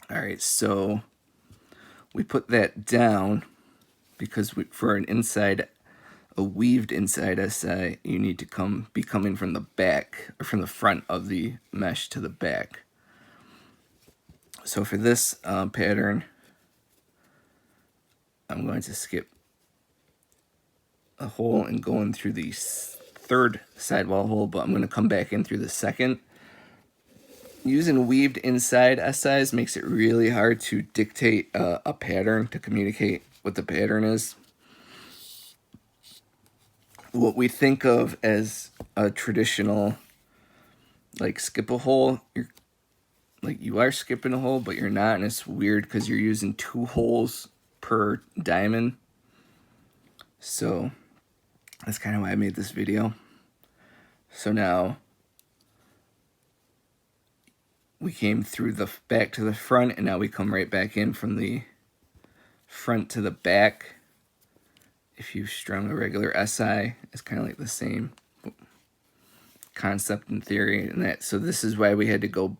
All right, so we put that down because for a weaved inside SI, you need to be coming from the back, or from the front of the mesh to the back. So for this pattern, I'm going to skip a hole and go in through the third sidewall hole, but I'm going to come back in through the second. Using weaved inside SIs makes it really hard to dictate a pattern, to communicate what the pattern is. What we think of as a traditional, like, skip a hole, you are skipping a hole, but you're not, and it's weird because you're using 2 holes per diamond. So that's kind of why I made this video. So now we came through the back to the front, and now we come right back in from the front to the back. If you strung a regular SI, it's kind of like the same concept in theory. So this is why we had to go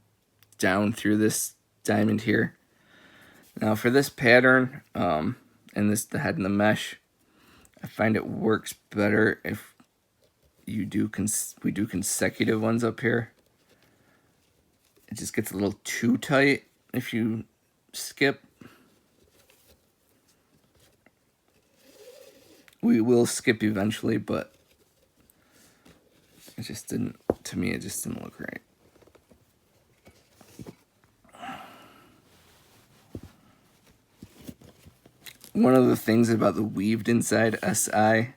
down through this diamond here. Now for this pattern, and the head and the mesh, I find it works better if we do consecutive ones up here. It just gets a little too tight if you skip. We will skip eventually, but it just didn't, to me, it just didn't look right. One of the things about the weaved inside SI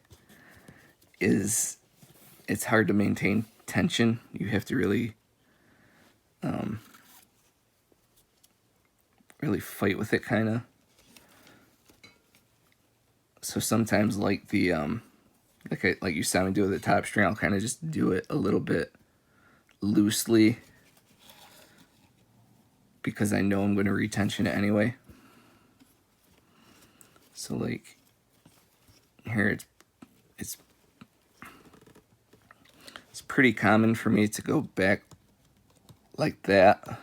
is it's hard to maintain tension. You have to really really fight with it, kind of. So sometimes, like the like you saw me do with the top string, I'll kind of just do it a little bit loosely because I know I'm going to retension it anyway. So like here, it's pretty common for me to go back like that,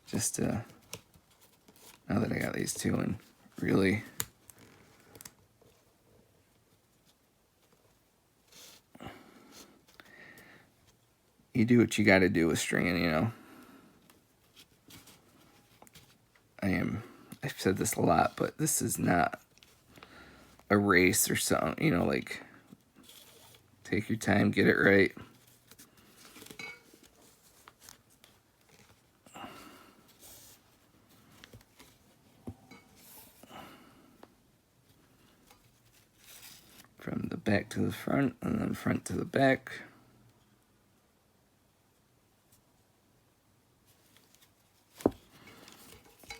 just to, now that I got these two, and really you do what you got to do with stringing, you know. I've said this a lot, but this is not a race or something, you know, like, take your time, get it right. From the back to the front, and then front to the back.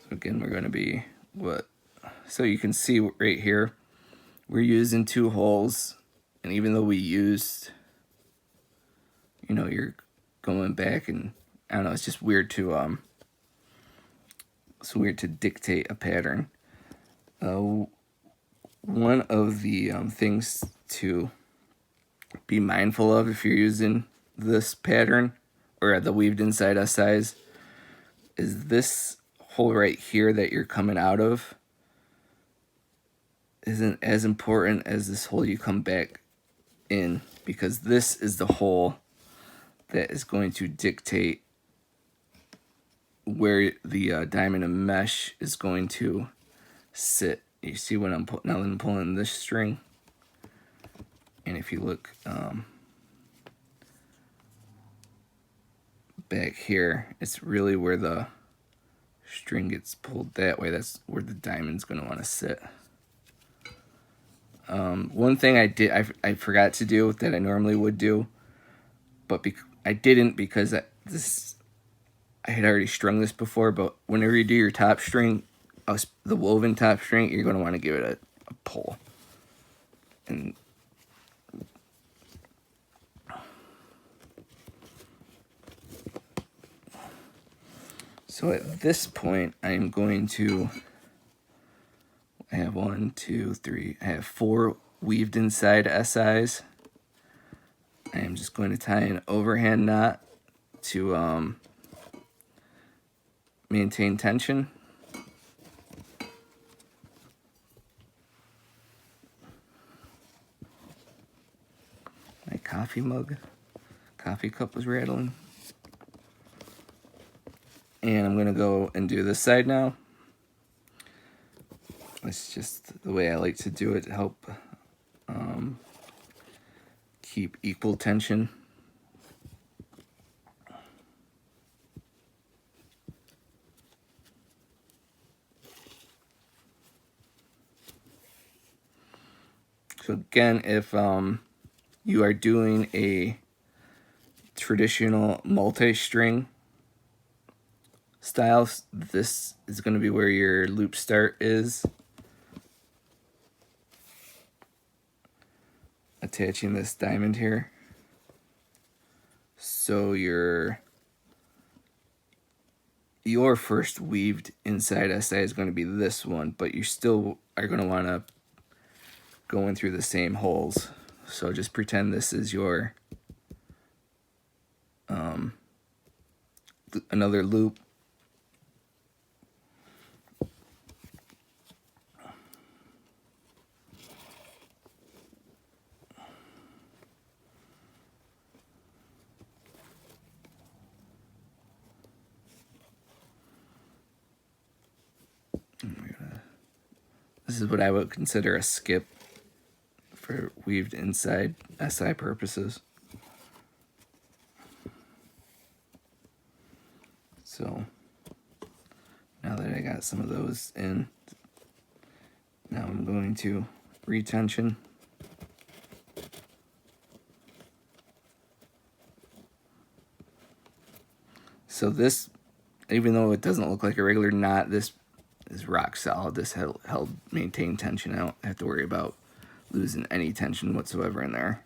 Again, we're going to be so you can see right here, we're using 2 holes, and even though we used, you know, you're going back, and I don't know, it's just weird to dictate a pattern. One of the things to be mindful of if you're using this pattern, or the weaved inside SIs, is this hole right here that you're coming out of isn't as important as this hole you come back in, because this is the hole that is going to dictate where the diamond and mesh is going to sit. You see when I'm pulling this string, and if you look back here, it's really where the string gets pulled that way. That's where the diamond's going to want to sit. One thing I forgot to do that I normally would do, but I didn't because I had already strung this before. But whenever you do your top string, the woven top string, you're going to want to give it a pull. And so at this point, I am going to, I have 1, 2, 3, I have 4 weaved inside SIs. I am just going to tie an overhand knot to maintain tension. My coffee cup was rattling. And I'm gonna go and do this side now. It's just the way I like to do it to help keep equal tension. So again, if you are doing a traditional multi-string style, this is going to be where your loop start is. Attaching this diamond here. So your first weaved inside SI is going to be this one, but you still are going to want to go in through the same holes. So just pretend this is your another loop. This is what I would consider a skip for weaved inside SI purposes. So now that I got some of those in, now I'm going to retension. So this, even though it doesn't look like a regular knot, this is rock solid. This maintained tension. I don't have to worry about losing any tension whatsoever in there.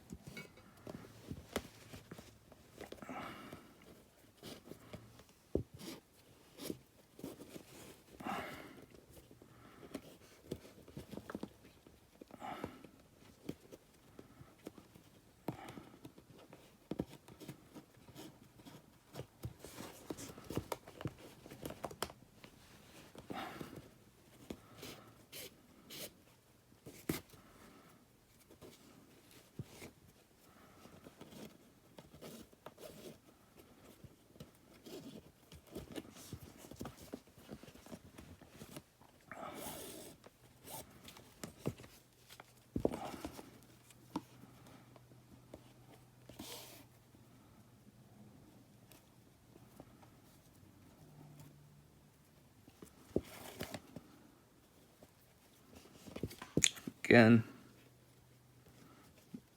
Again,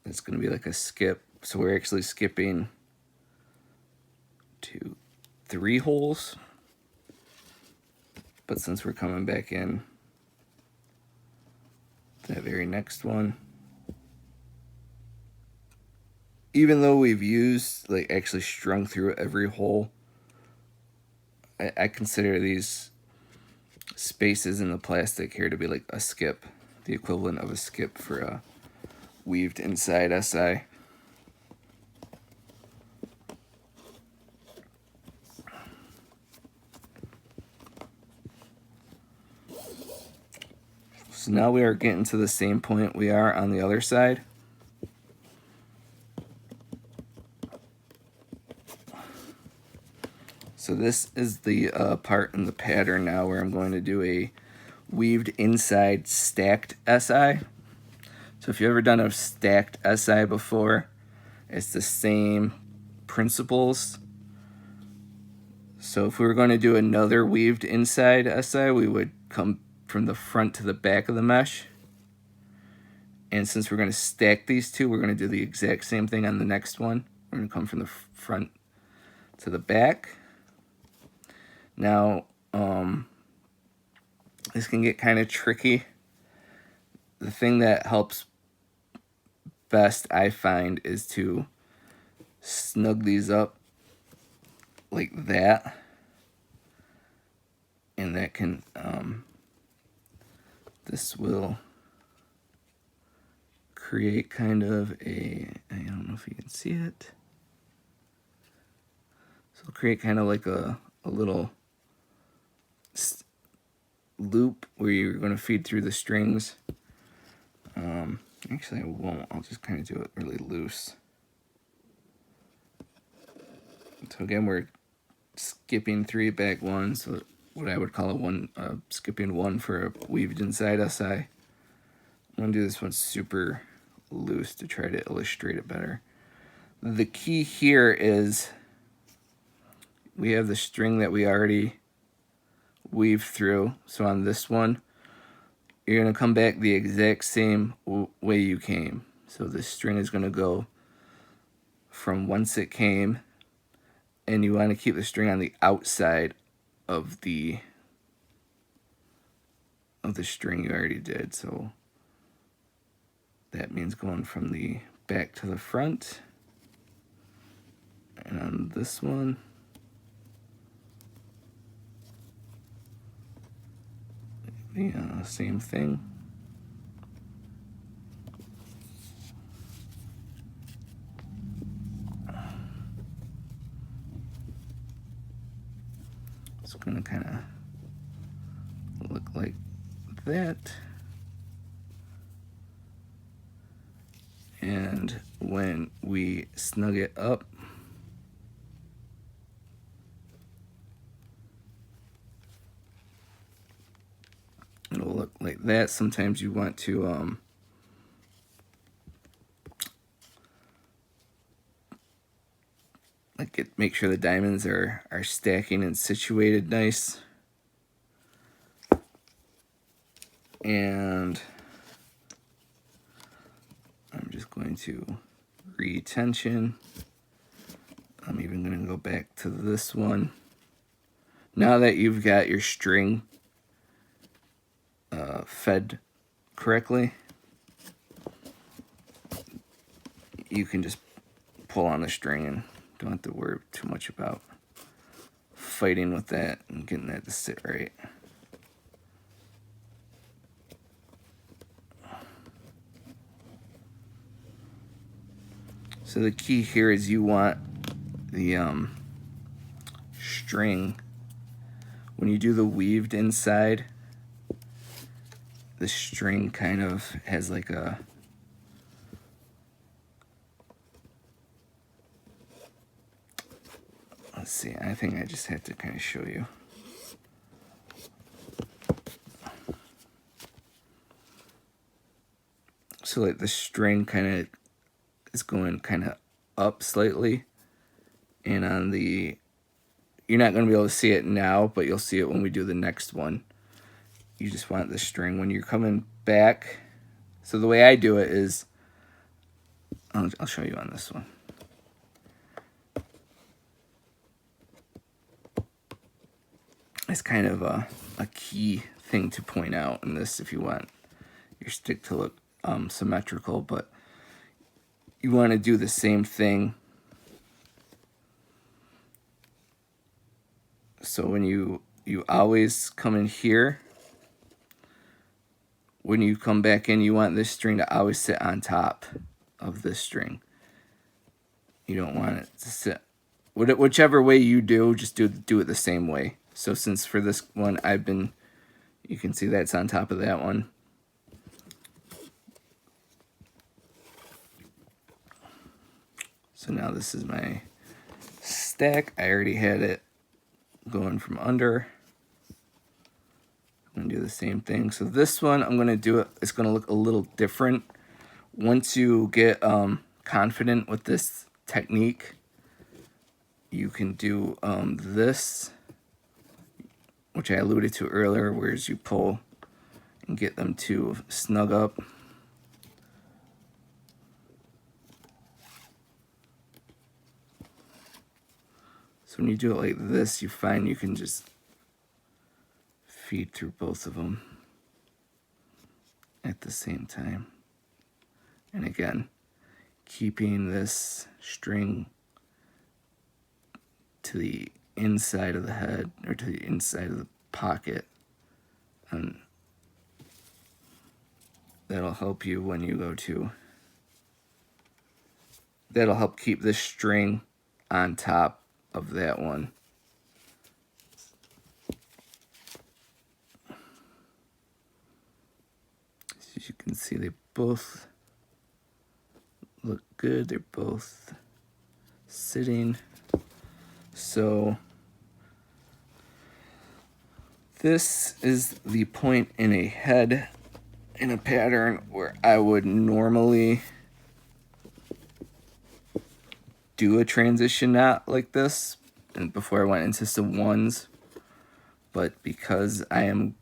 it's going to be like a skip. So we're actually skipping 2, 3 holes. But since we're coming back in that very next one, even though we've used, like, actually strung through every hole, I consider these spaces in the plastic here to be like a skip, the equivalent of a skip for a weaved inside SI. So now we are getting to the same point we are on the other side. So this is the part in the pattern now where I'm going to do a weaved inside stacked SI. So if you've ever done a stacked SI before, it's the same principles. So if we were going to do another weaved inside SI, we would come from the front to the back of the mesh. And since we're going to stack these two, we're going to do the exact same thing on the next one. We're going to come from the front to the back. Now, this can get kind of tricky. The thing that helps best, I find, is to snug these up like that. And that can, this will create kind of a, I don't know if you can see it. So it'll create kind of like a little loop where you're going to feed through the strings. Actually I won't, I'll just kind of do it really loose. So again, we're skipping 3 back 1, so what I would call a skipping 1 for a weaved inside SI. I'm going to do this one super loose to try to illustrate it better. The key here is we have the string that we already weaved through. So on this one, you're going to come back the exact same way you came. So this string is going to go from whence it came, and you want to keep the string on the outside of the string you already did. So that means going from the back to the front. And on this one, the same thing. It's going to kind of look like that. And when we snug it up, it'll look like that. Sometimes you want to make sure the diamonds are stacking and situated nice. And I'm just going to retension. I'm even going to go back to this one. Now that you've got your string fed correctly, you can just pull on the string and don't have to worry too much about fighting with that and getting that to sit right. So the key here is you want the string, when you do the weaved inside, the string kind of has like a let's see, I think I just have to kind of show you. So like the string kind of is going kind of up slightly, and on the, you're not going to be able to see it now, but you'll see it when we do the next one. You just want the string when you're coming back. So the way I do it is, I'll show you on this one. It's kind of a key thing to point out in this if you want your stick to look symmetrical, but you want to do the same thing. So when you always come in here, when you come back in, you want this string to always sit on top of this string. You don't want it to sit, whichever way you do, just do it the same way. So since for this one, you can see that's on top of that one. So now this is my stack. I already had it going from under. I'm gonna do the same thing. So this one, I'm gonna do it, it's gonna look a little different. Once you get confident with this technique, you can do this, which I alluded to earlier, whereas you pull and get them to snug up. So when you do it like this, you find you can just feed through both of them at the same time. And again, keeping this string to the inside of the head, or to the inside of the pocket, and that'll help you when you go to, that'll help keep this string on top of that one. As you can see, they both look good. They're both sitting. So this is the point in a head in a pattern where I would normally do a transition knot like this, and before I went into some ones, but because I am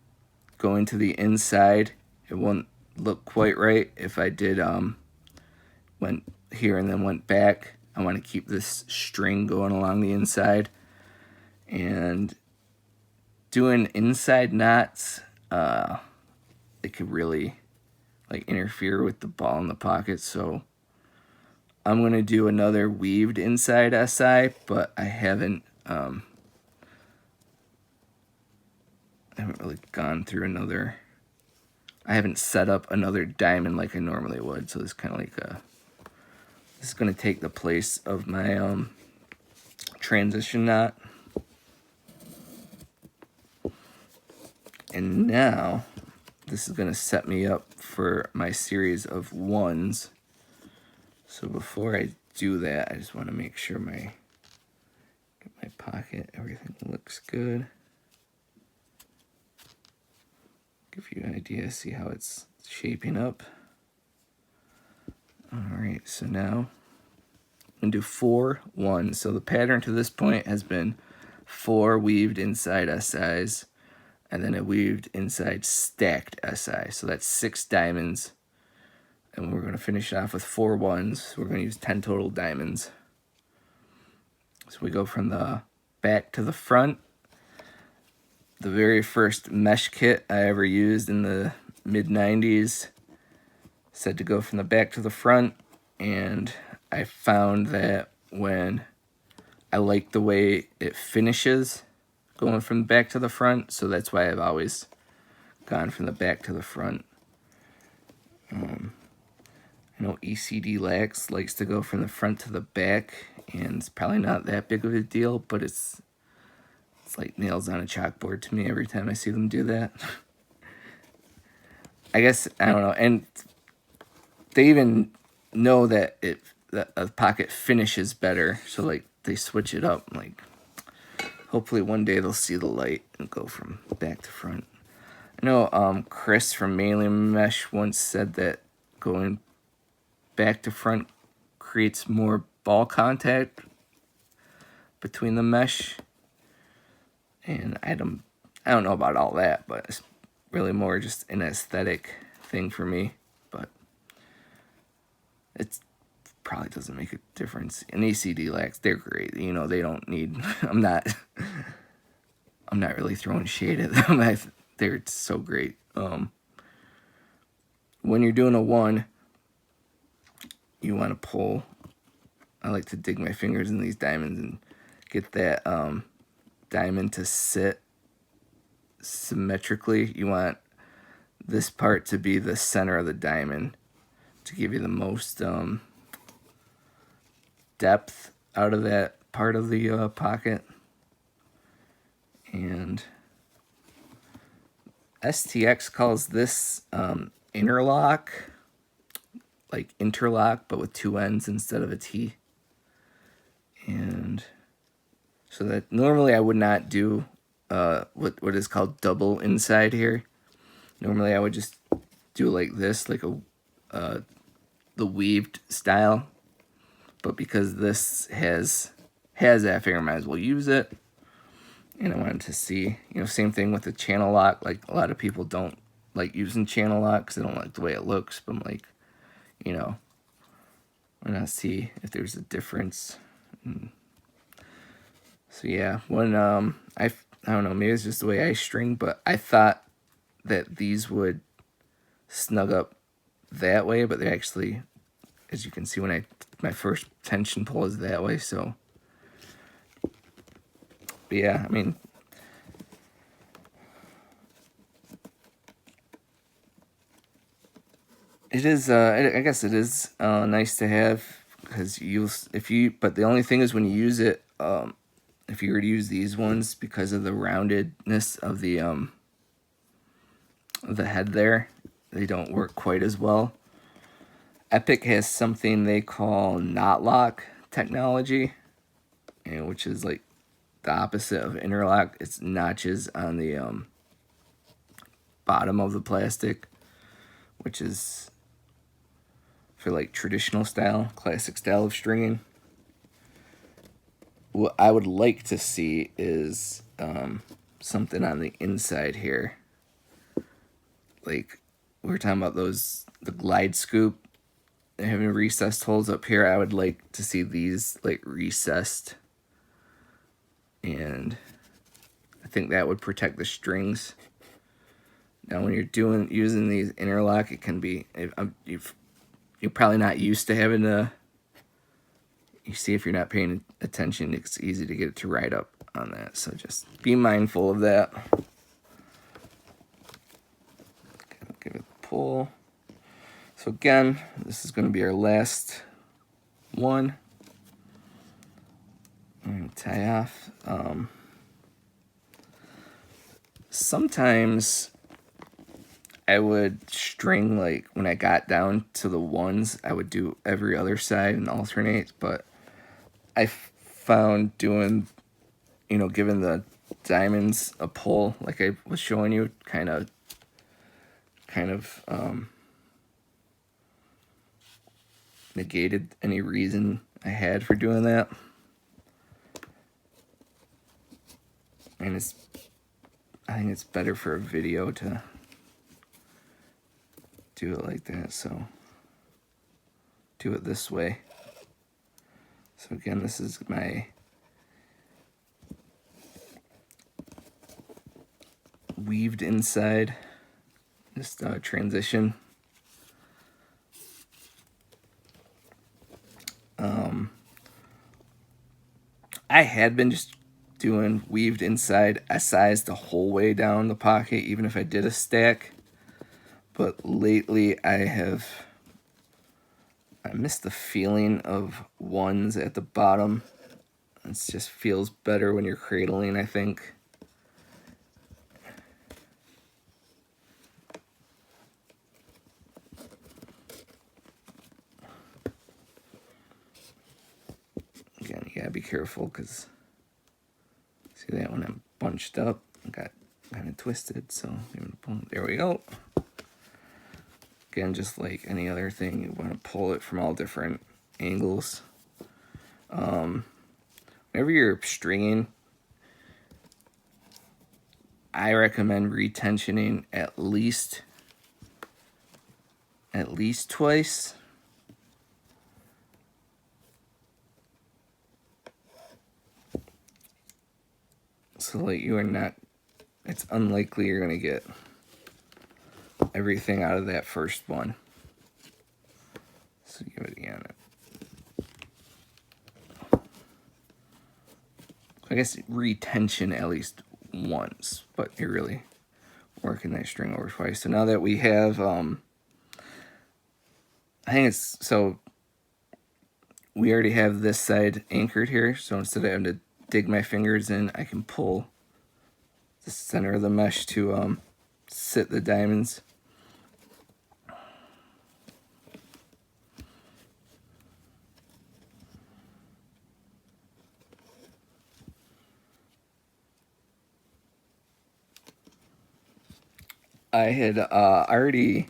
going to the inside, it won't look quite right if I did went here and then went back. I want to keep this string going along the inside, and doing inside knots, it could really like interfere with the ball in the pocket. So I'm gonna do another weaved inside SI, but I haven't really gone through another. I haven't set up another diamond like I normally would. So it's kind of like this is gonna take the place of my transition knot. And now this is gonna set me up for my series of ones. So before I do that, I just want to make sure get my pocket, everything looks good. Give you an idea, see how it's shaping up. Alright, so now I'm gonna do 4 ones. So the pattern to this point has been 4 weaved inside SIs, and then a weaved inside stacked SI. So that's 6 diamonds. And we're going to finish off with 4 ones. We're going to use 10 total diamonds. So we go from the back to the front. The very first mesh kit I ever used in the mid-90s said to go from the back to the front. And I found that when I like the way it finishes going from the back to the front, so that's why I've always gone from the back to the front. I know ECD Lax likes to go from the front to the back, and it's probably not that big of a deal, but it's like nails on a chalkboard to me every time I see them do that. I guess, I don't know, and they even know that a pocket finishes better, so like they switch it up. Like, hopefully one day they'll see the light and go from back to front. I know Chris from Mailing Mesh once said that going back to front creates more ball contact between the mesh, and I don't know about all that, but it's really more just an aesthetic thing for me. But it probably doesn't make a difference. And ECD Lax, they're great. You know, they don't need. I'm not really throwing shade at them. They're so great. When you're doing a one, you want to pull. I like to dig my fingers in these diamonds and get that diamond to sit symmetrically. You want this part to be the center of the diamond to give you the most depth out of that part of the pocket. And STX calls this interlock, like interlock, but with 2 N's instead of a T. And so that normally I would not do what is called double inside here. Normally I would just do like this, like the weaved style. But because this has that, I figure I might as well use it. And I wanted to see, you know, same thing with the channel lock. Like, a lot of people don't like using channel lock because they don't like the way it looks. But I'm like, you know, why not see if there's a difference? So yeah, when I don't know, maybe it's just the way I string, but I thought that these would snug up that way, but they actually, as you can see, when my first tension pull is that way. So, but yeah, I mean, it is. I guess it is nice to have, because but the only thing is when you use it, if you were to use these ones, because of the roundedness of the head there, they don't work quite as well. Epic has something they call knot lock technology, which is like the opposite of interlock. It's notches on the bottom of the plastic, which is for like traditional style, classic style of stringing. What I would like to see is something on the inside here. Like we were talking about the glide scoop, having recessed holes up here. I would like to see these like recessed, and I think that would protect the strings. Now when you're using these interlock, it can be, you're probably not used to having to, you see if you're not paying attention, it's easy to get it to ride up on that. So just be mindful of that. Give it a pull. So again, this is going to be our last one. I'm going to tie off. Sometimes I would string, like when I got down to the ones, I would do every other side and alternate, but I found doing, giving the diamonds a pull, like I was showing you, kind of negated any reason I had for doing that. And I think it's better for a video to do it like that, so do it this way. So again, this is my weaved inside, just transition. I had been just doing weaved inside SIs the whole way down the pocket, even if I did a stack. But lately I miss the feeling of ones at the bottom. It just feels better when you're cradling, I think. Again, you gotta be careful, because see that when I'm bunched up, I got kind of twisted, so there we go. Again, just like any other thing, you want to pull it from all different angles. Whenever you're stringing, I recommend retensioning at least twice. So like you are not, it's unlikely you're going to get everything out of that first one. So give it again. I guess retention at least once, but you're really working that string over twice. So now that we have, I think it's, so we already have this side anchored here. So instead of having to dig my fingers in, I can pull the center of the mesh to sit the diamonds. I had already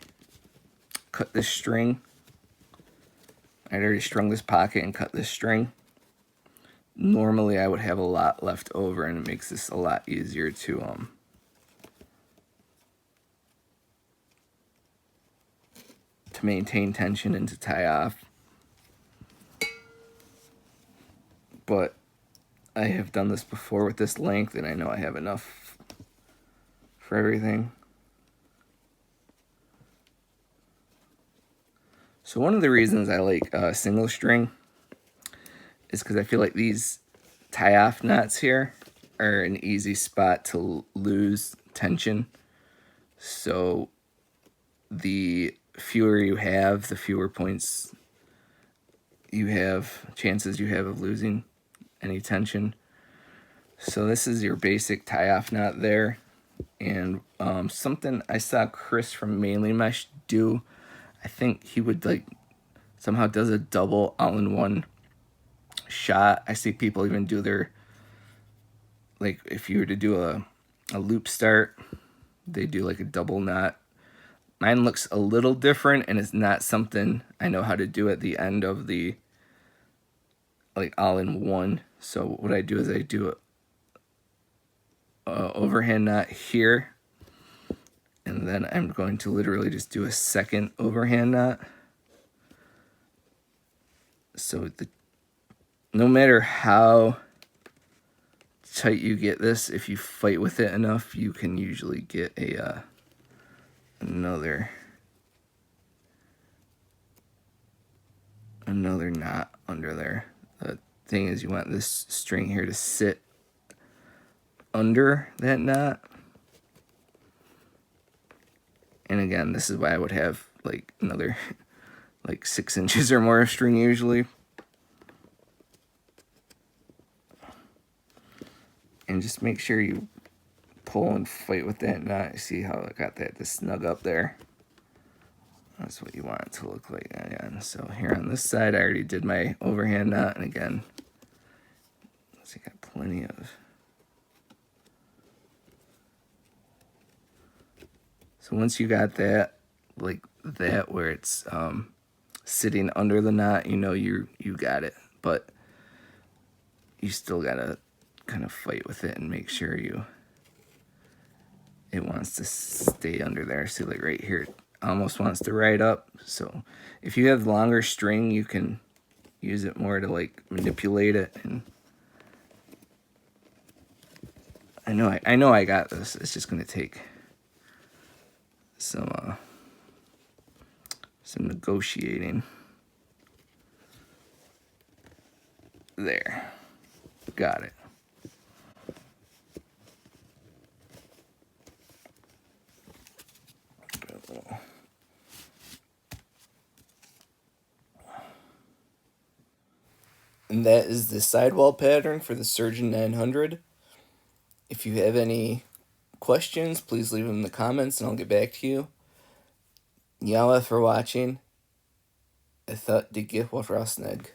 cut this string. I'd already strung this pocket and cut this string. Normally I would have a lot left over, and it makes this a lot easier to maintain tension and to tie off. But I have done this before with this length, and I know I have enough for everything. So one of the reasons I like single string is because I feel like these tie-off knots here are an easy spot to lose tension. So the fewer you have, the fewer points you have, chances you have of losing any tension. So this is your basic tie-off knot there. And something I saw Chris from Mainly Mesh do, I think he would like somehow does a double all-in-one shot. I see people even do their, like if you were to do a loop start, they do like a double knot. Mine looks a little different, and it's not something I know how to do at the end of the like all-in-one. So what I do is I do a overhand knot here, and then I'm going to literally just do a second overhand knot. So no matter how tight you get this, if you fight with it enough, you can usually get a another knot under there. The thing is, you want this string here to sit under that knot. And again, this is why I would have like another like 6 inches or more of string usually. And just make sure you pull and fight with that knot. See how I got that to snug up there? That's what you want it to look like again. So here on this side, I already did my overhand knot, and again, I got plenty of. So once you got that, like that, where it's sitting under the knot, you know you got it. But you still gotta kind of fight with it and make sure it wants to stay under there. See, like right here, it almost wants to ride up. So if you have longer string, you can use it more to like manipulate it. And I know I got this. It's just gonna take some negotiating. There, got it. And that is the sidewall pattern for the Surgeon 900. If you have any questions, please leave them in the comments and I'll get back to you. Y'all for watching. I thought det gick var snygg.